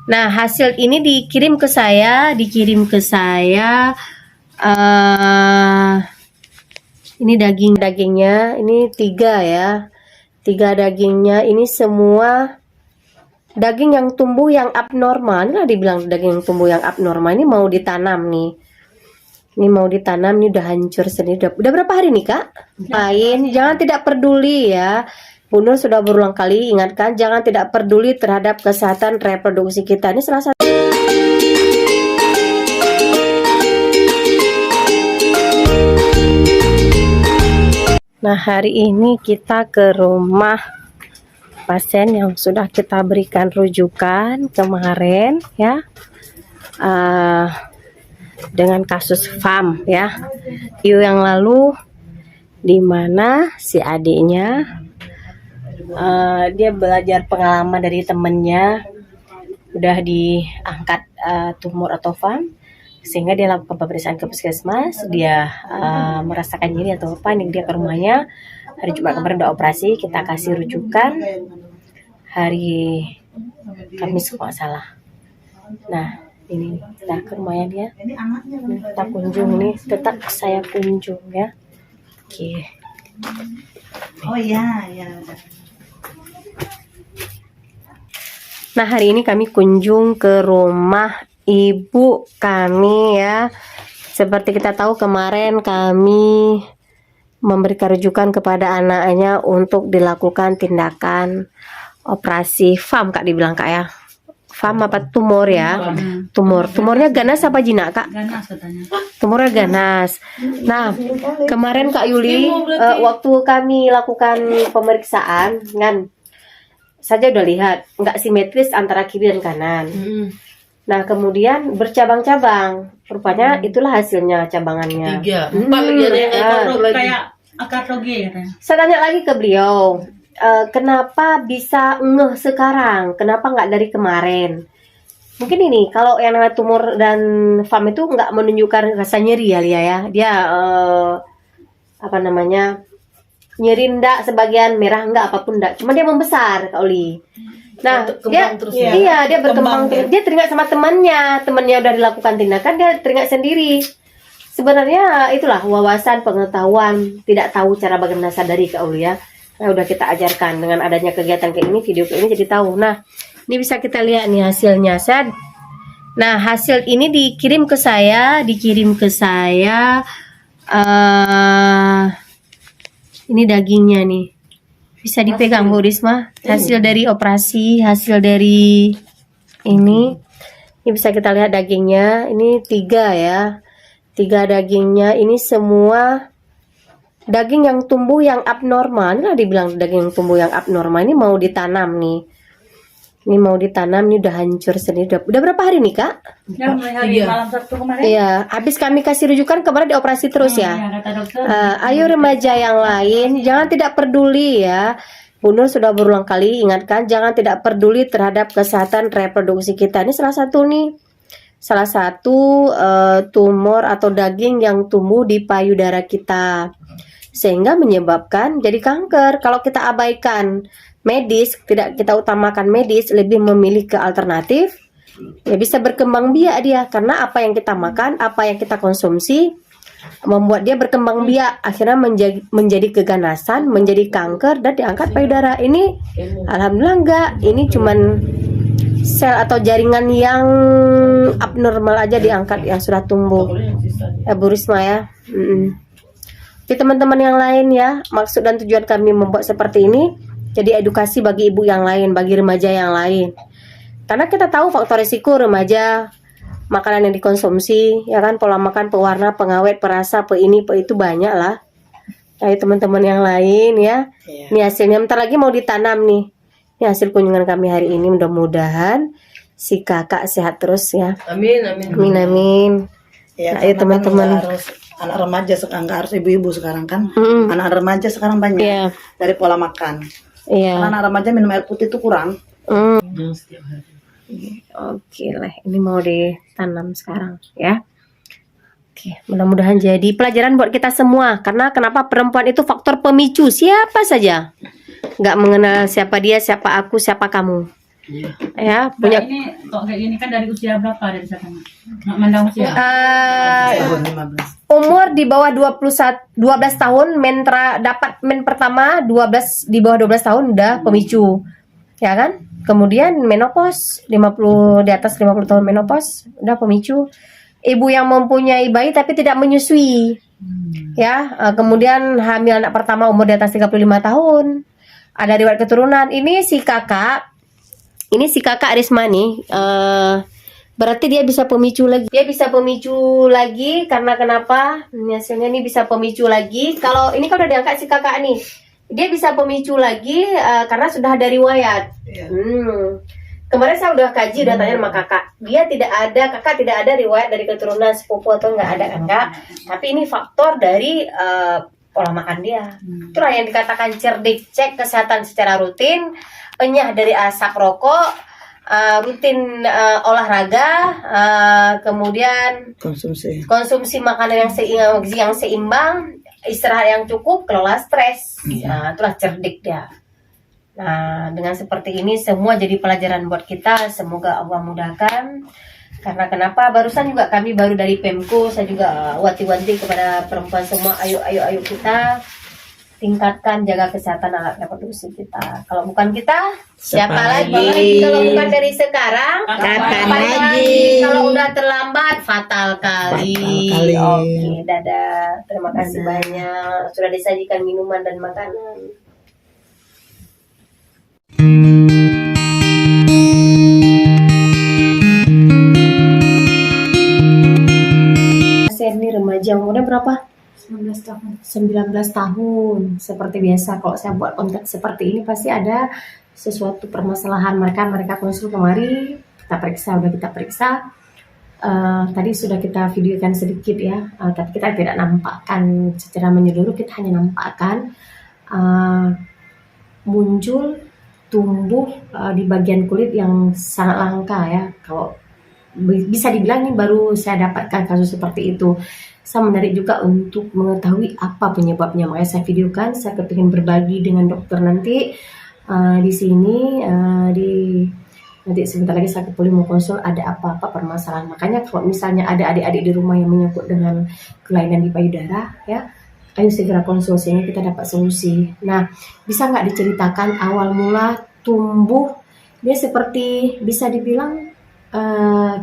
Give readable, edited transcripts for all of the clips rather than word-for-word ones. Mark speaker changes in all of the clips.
Speaker 1: Nah, hasil ini dikirim ke saya. Ini dagingnya, ini 3 ya. 3 dagingnya, ini semua daging yang tumbuh yang abnormal. Ini lah dibilang daging yang tumbuh yang abnormal. Ini mau ditanam nih. Ini mau ditanam, ini udah hancur sendiri. Udah berapa hari nih, Kak? Lain, jangan tidak peduli ya. Bu Nur sudah berulang kali ingatkan, jangan tidak peduli terhadap kesehatan reproduksi kita. Ini salah satu. Nah, hari ini kita ke rumah pasien yang sudah kita berikan rujukan kemarin ya, dengan kasus FAM ya, yang lalu, di mana si adiknya dia belajar pengalaman dari temennya udah diangkat tumor atau FAM, sehingga dia lakukan pemeriksaan ke puskesmas. Dia merasakan nyeri atau apa, ini dia ke rumahnya hari Jumat kemarin udah operasi. Kita kasih rujukan hari Kamis kalau nggak salah. Nah, ini kita ke rumahnya dia, kita kunjung nih, tetap saya kunjung ya. Oke.
Speaker 2: Oh iya, ya.
Speaker 1: Nah, hari ini kami kunjung ke rumah ibu kami ya. Seperti kita tahu, kemarin kami memberikan rujukan kepada anaknya untuk dilakukan tindakan operasi FAM, Kak, dibilang, Kak, ya. FAM apa tumor ya? Tumornya ganas apa jinak, Kak?
Speaker 2: Ganas katanya.
Speaker 1: Tumornya ganas. Nah, kemarin Kak Yuli, waktu kami lakukan pemeriksaan kan, saja udah lihat nggak simetris antara kiri dan kanan. Nah, kemudian bercabang-cabang. Rupanya itulah hasilnya cabangannya.
Speaker 3: 3, 4 lagi ada yang
Speaker 2: Kayak akar toge katanya.
Speaker 1: Saya tanya lagi ke beliau, kenapa bisa ngeh sekarang? Kenapa nggak dari kemarin? Mungkin ini, kalau yang namanya tumor dan FAM itu nggak menunjukkan rasa nyeri ya, Lia ya. Dia apa namanya, nyeri enggak, sebagian merah enggak, apapun enggak. Cuma dia membesar, Kak Oli. Nah, dia
Speaker 3: terus
Speaker 1: iya, dia berkembang terus. Dia teringat sama temannya udah dilakukan tindakan, dia teringat sendiri. Sebenarnya itulah wawasan pengetahuan, tidak tahu cara bagaimana sadari, Kak Oli ya. Nah, udah kita ajarkan dengan adanya kegiatan kayak ini, video kayak ini, jadi tahu. Nah, ini bisa kita lihat nih hasilnya. Nah, hasil ini dikirim ke saya. Ini dagingnya nih, bisa dipegang Bu Risma. Hasil dari operasi, hasil dari ini bisa kita lihat dagingnya. Ini 3 ya, 3 dagingnya. Ini semua daging yang tumbuh yang abnormal. Ini lah dibilang daging yang tumbuh yang abnormal. Ini mau ditanam nih. Ini mau ditanam, ini udah hancur sendiri. Udah berapa hari nih, Kak?
Speaker 2: Ya, hari malam Sabtu kemarin.
Speaker 1: Iya, habis kami kasih rujukan kemarin dioperasi terus ya.
Speaker 2: Ya, kata dokter.
Speaker 1: Ayo remaja yang lain, jangan tidak peduli ya. Bu Nur sudah berulang kali ingatkan, jangan tidak peduli terhadap kesehatan reproduksi kita. Ini salah satu tumor atau daging yang tumbuh di payudara kita, sehingga menyebabkan jadi kanker. Kalau kita abaikan medis, tidak kita utamakan medis, lebih memilih ke alternatif, ya bisa berkembang biak dia. Karena apa yang kita makan, apa yang kita konsumsi, membuat dia berkembang biak, akhirnya menjadi keganasan, menjadi kanker, dan diangkat payudara. Ini alhamdulillah enggak, ini cuman sel atau jaringan yang abnormal aja diangkat, yang sudah tumbuh ya Bu Risma ya. Oke, teman-teman yang lain ya, maksud dan tujuan kami membuat seperti ini jadi edukasi bagi ibu yang lain, bagi remaja yang lain. Karena kita tahu faktor risiko remaja, makanan yang dikonsumsi, ya kan, pola makan, pewarna, pengawet, perasa, ini, itu banyak lah. Kayak teman-teman yang lain ya. Ini hasilnya, bentar lagi mau ditanam nih. Ini hasil kunjungan kami hari ini, mudah-mudahan si kakak sehat terus ya.
Speaker 3: Amin.
Speaker 1: Amin.
Speaker 2: Ya,
Speaker 1: nah, ayo teman-teman.
Speaker 2: Anak remaja sekarang, nggak harus ibu-ibu sekarang kan. Anak remaja sekarang banyak dari pola makan. Karena anak remaja minum air putih itu kurang.
Speaker 3: Setiap hari.
Speaker 1: Oke lah, ini mau ditanam sekarang ya. Oke, mudah-mudahan jadi pelajaran buat kita semua. Karena kenapa perempuan itu faktor pemicu siapa saja, nggak mengenal siapa dia, siapa aku, siapa kamu. Ya, punya
Speaker 4: Ini kok kayak gini kan dari usia berapa dari sana? Nggak mandang usia.
Speaker 2: Tahun 15.
Speaker 1: umur di bawah 12 tahun dapat men pertama 12 di bawah 12 tahun udah pemicu. Ya kan? Kemudian menopause 50 di atas 50 tahun menopause udah pemicu. Ibu yang mempunyai bayi tapi tidak menyusui. Ya, kemudian hamil anak pertama umur di atas 35 tahun. Ada riwayat keturunan. Ini si kakak Risma nih. Berarti dia bisa pemicu lagi. Dia bisa pemicu lagi karena kenapa? Hasilnya ini bisa pemicu lagi. Kalau ini kan udah diangkat si kakak nih. Dia bisa pemicu lagi karena sudah ada riwayat. Kemarin saya udah kaji, udah tanya sama kakak. Kakak tidak ada riwayat dari keturunan sepupu atau enggak ada, enggak. Tapi ini faktor dari pola makan dia. Itulah yang dikatakan cerdik, cek kesehatan secara rutin, enyah dari asap rokok, rutin olahraga, kemudian konsumsi makanan yang seimbang, istirahat yang cukup, kelola stres. Nah, itulah cerdik dia. Nah, dengan seperti ini semua jadi pelajaran buat kita. Semoga Allah mudahkan. Karena kenapa? Barusan juga kami baru dari Pemko, saya juga wanti-wanti kepada perempuan semua, ayo kita tingkatkan, jaga kesehatan alat reproduksi kita. Kalau bukan kita, siapa lagi? Kalau bukan dari sekarang, kapan lagi? Kalau udah terlambat, fatal kali. Oke, dadah. Terima kasih banyak. Sudah disajikan minuman dan makanan. Ini remaja umurnya berapa?
Speaker 4: 19 tahun.
Speaker 1: 19 tahun. Seperti biasa kalau saya buat konten seperti ini pasti ada sesuatu permasalahan mereka konsul kemari, kita periksa. Tadi sudah kita videokan sedikit ya, tapi kita tidak nampakkan secara menyeluruh, kita hanya nampakkan muncul tumbuh di bagian kulit yang sangat langka ya. Kalau bisa dibilang ini baru saya dapatkan kasus seperti itu. Saya menarik juga untuk mengetahui apa penyebabnya, makanya saya videokan. Saya kepingin berbagi dengan dokter nanti di sini. Nanti sebentar lagi saya kepulih mau konsul ada apa-apa permasalahan. Makanya kalau misalnya ada adik-adik di rumah yang menyangkut dengan kelainan di payudara ya, ayo segera konsul sehingga kita dapat solusi. Nah, bisa nggak diceritakan awal mula tumbuh dia seperti bisa dibilang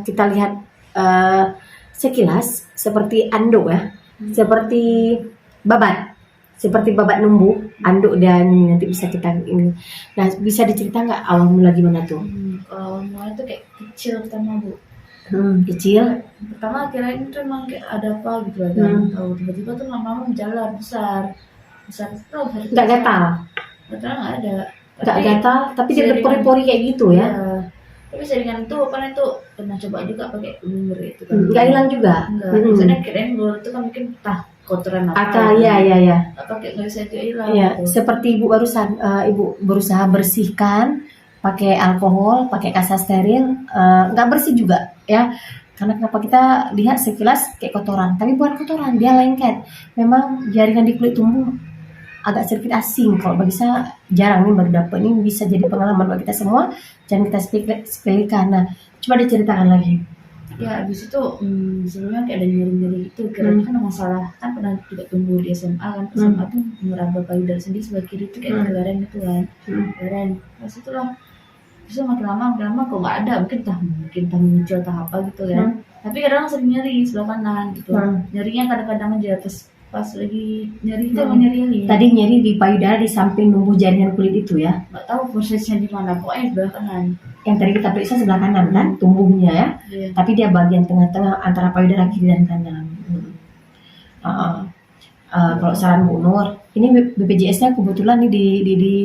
Speaker 1: kita lihat sekilas seperti anduk ya, seperti babat numbuh, anduk dan nanti bisa kita ini. Nah, bisa dicerita nggak awal mula gimana tuh?
Speaker 4: Kalau mulai itu kayak kecil pertama Bu.
Speaker 1: Kecil.
Speaker 4: Pertama kirain itu emang kayak ada apa gitu aja. Tahu tiba-tiba tuh lama-lama menjalar besar itu hari.
Speaker 1: Nggak gatal.
Speaker 4: Gatal nggak ada.
Speaker 1: Nggak gatal, tapi dia berpori-pori kayak gitu ya.
Speaker 4: Tapi seringan itu kan itu pernah coba juga pakai umur itu kan.
Speaker 1: Nggak hilang juga.
Speaker 4: Enggak. Maksudnya kirain dulu itu kan mungkin kotoran apa.
Speaker 1: Iya.
Speaker 4: Pakai nggak bisa hilang.
Speaker 1: Iya,
Speaker 4: gitu.
Speaker 1: seperti ibu barusan, ibu berusaha bersihkan pakai alkohol, pakai kasa steril, nggak bersih juga ya. Karena kenapa kita lihat sekilas kayak kotoran, tapi bukan kotoran, dia lengket. Memang jaringan di kulit tumbuh agak sedikit asing. Kalau bagi saya jarang nih baru dapat, ini bisa jadi pengalaman bagi kita semua. Jangan kita sepelekan. Nah, coba diceritakan lagi.
Speaker 4: Ya habis itu sebelumnya kayak ada nyeri-nyeri itu kira kan masalah kan pernah tidak tumbuh di SMA kan SMA tuh meraba payudara sendiri sebelah kiri itu kayak kegaren gitu kan kegaren pas itulah terus makin lama kok nggak ada mungkin entah muncul entah apa gitu kan tapi kadang sering nyeri sebelah kanan gitu nyerinya kadang-kadang aja pas lagi nyeri itu emang nyeri
Speaker 1: Tadi nyeri di payudara di samping numbuh jaringan kulit itu ya.
Speaker 4: nggak tahu prosesnya di mana pokoknya sebelah kanan.
Speaker 1: Yang tadi kita periksa sebelah kanan kan tumbuhnya ya. Tapi dia bagian tengah-tengah antara payudara kiri dan kanan. Kalau saran Bu Nur, ini BPJS-nya kebetulan nih di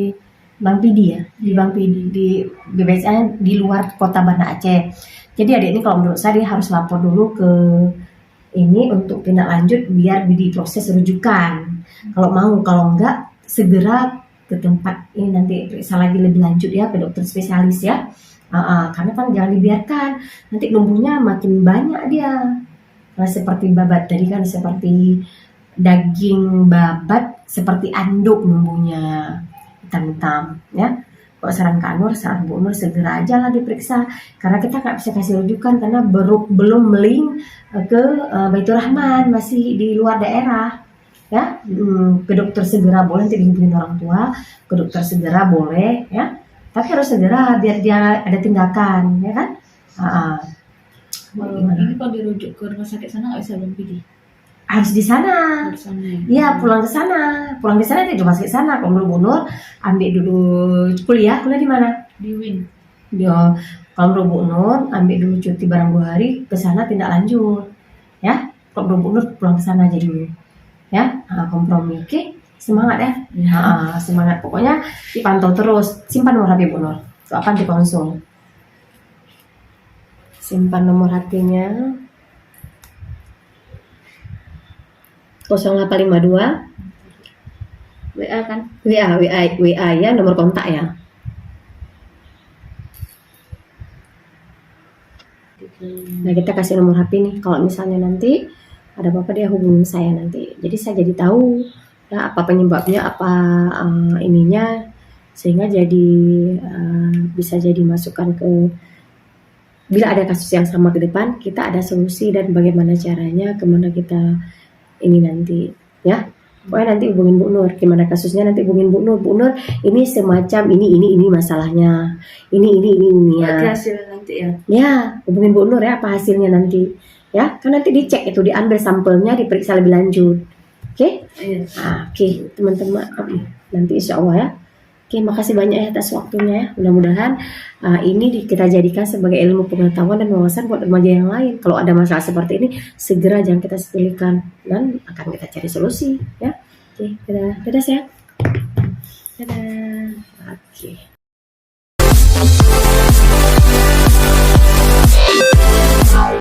Speaker 1: Bang Pidi ya, di Bang Pidi di BPJS-nya di luar kota Banda Aceh. Jadi adik ini kalau menurut saya dia harus lapor dulu ke ini untuk tindak lanjut biar diproses rujukan. Kalau enggak segera ke tempat ini nanti periksa lagi lebih lanjut ya ke dokter spesialis ya. Karena kan jangan dibiarkan nanti numbuhnya makin banyak dia. Karena seperti babat tadi kan seperti daging babat seperti anduk numbuhnya hitam-hitam ya. Kok saran Kak Nur, saran Bu Nur segera aja lah diperiksa, karena kita nggak bisa kasih rujukan karena belum link ke Baitur Rahman, masih di luar daerah. Ya, ke dokter segera boleh, nanti dihubungin orang tua, ke dokter segera boleh ya, tapi harus segera biar dia ada tindakan ya kan.
Speaker 4: Ini kalau dirujuk ke rumah sakit sana nggak bisa belum pilih
Speaker 1: Harus di sana.
Speaker 4: di sana ya.
Speaker 1: Iya, pulang ke sana di rumah sakit sana. Kalau Bu Nur ambil dulu kuliah di mana?
Speaker 4: Di Win.
Speaker 1: Dia kalau Bu Nur ambil dulu cuti barang 2 hari, ke sana tindak lanjut ya. Kalau Bu Nur pulang ke sana aja dulu ya. Kompromi. Oke, semangat ya. Semangat, pokoknya dipantau terus. Simpan nomor HP Bu Nur, akan dikonsul. Simpan nomor HP-nya 0852
Speaker 4: WA kan?
Speaker 1: WA ya, nomor kontak ya. Nah, kita kasih nomor HP nih. Kalau misalnya nanti ada apa-apa dia hubungin saya nanti. Jadi saya jadi tahu ya apa penyebabnya, apa ininya, sehingga jadi bisa jadi masukan ke bila ada kasus yang sama ke depan, kita ada solusi dan bagaimana caranya, kemana kita ini nanti ya. Pokoknya nanti hubungin Bu Nur, gimana kasusnya nanti hubungin Bu Nur. Bu Nur, ini semacam ini masalahnya. Ini
Speaker 4: Berarti
Speaker 1: ya.
Speaker 4: hasil nanti ya.
Speaker 1: Ya, hubungin Bu Nur ya, apa hasilnya nanti. Ya, kan nanti dicek itu, diambil sampelnya, diperiksa lebih lanjut. Oke?
Speaker 4: Iya.
Speaker 1: Oke, teman-teman. Nanti insya Allah ya. Oke, makasih banyak ya atas waktunya ya. Mudah-mudahan ini kita jadikan sebagai ilmu pengetahuan dan wawasan buat remaja yang lain. Kalau ada masalah seperti ini, segera jangan kita sepelekan dan akan kita cari solusi ya. Oke, dadah sayang. Dadah. Oke.